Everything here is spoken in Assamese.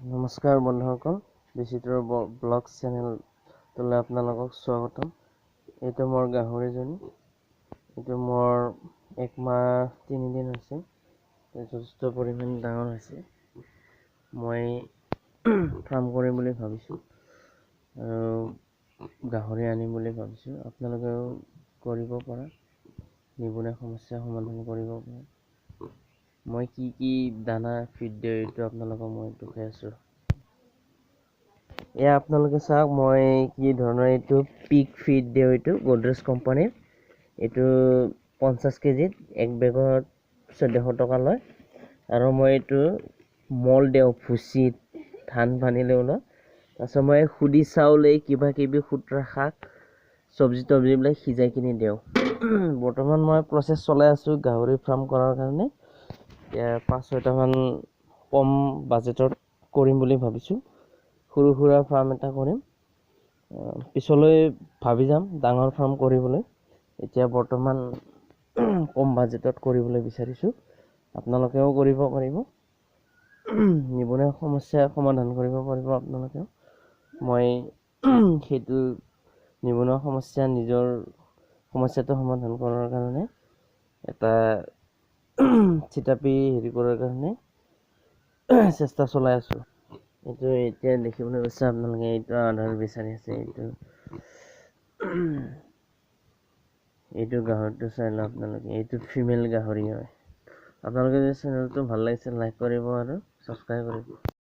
নমস্কাৰ বন্ধুসকল, বিচিত্ৰ ব্লগ চেনেলটোলৈ আপোনালোকক স্বাগতম। এইটো মোৰ গাহৰিজনী। এইটো মোৰ 1 মাহ 3 দিন হৈছে। যথেষ্ট পৰিমাণে ডাঙৰ হৈছে। মই ফাৰ্ম কৰিম বুলি ভাবিছোঁ আৰু গাহৰি আনিম বুলি ভাবিছোঁ। আপোনালোকেও কৰিব পৰা, নিবনুৱা সমস্যা সমাধান কৰিব পৰা। মই কি দানা ফিড দিওঁ এইটো আপোনালোকক মই দেখাই আছোঁ। এয়া আপোনালোকে চাওক, মই কি ধৰণৰ এইটো পিক ফিড দিওঁ। এইটো গডৰেজ কোম্পানীৰ। এইটো 50 কেজিত 1 বেগত 1400 টকা লয়। আৰু মই এইটো মল দিওঁ, ভুচি ধান ভানিলে ওলাওঁ। তাৰপিছত মই সুদি চাউল, কিবা কিবি খুতুৰা শাক, চব্জি তব্জিবিলাক সিজাই কিনি দিওঁ। বৰ্তমান মই প্ৰচেছ চলাই আছোঁ গাহৰি ফাৰ্ম কৰাৰ কাৰণে। 5-6টা মান কম বাজেটত কৰিম বুলি ভাবিছোঁ। সৰু সুৰা ফাৰ্ম এটা কৰিম। পিছলৈ ভাবি যাম ডাঙৰ ফাৰ্ম কৰিবলৈ। এতিয়া বৰ্তমান কম বাজেটত কৰিবলৈ বিচাৰিছোঁ। আপোনালোকেও কৰিব পাৰিব। নিবনুৱা সমস্যা সমাধান কৰিব পাৰিব আপোনালোকেও। মই সেইটো নিবনুৱা সমস্যা, নিজৰ সমস্যাটো সমাধান কৰাৰ কাৰণে এটা থিতাপি কৰাৰ কাৰণে চেষ্টা চলাই আছোঁ। এইটো এতিয়া দেখিবলৈ পাইছে আপোনালোকে, এইটো আধাৰ বিচাৰি আছে। এইটো গাহৰিটো চাই লওক আপোনালোকে। এইটো ফিমেল গাহৰি হয়। আপোনালোকে যদি চেনেলটো ভাল লাগিছে লাইক কৰিব আৰু ছাবস্ক্ৰাইব কৰিব।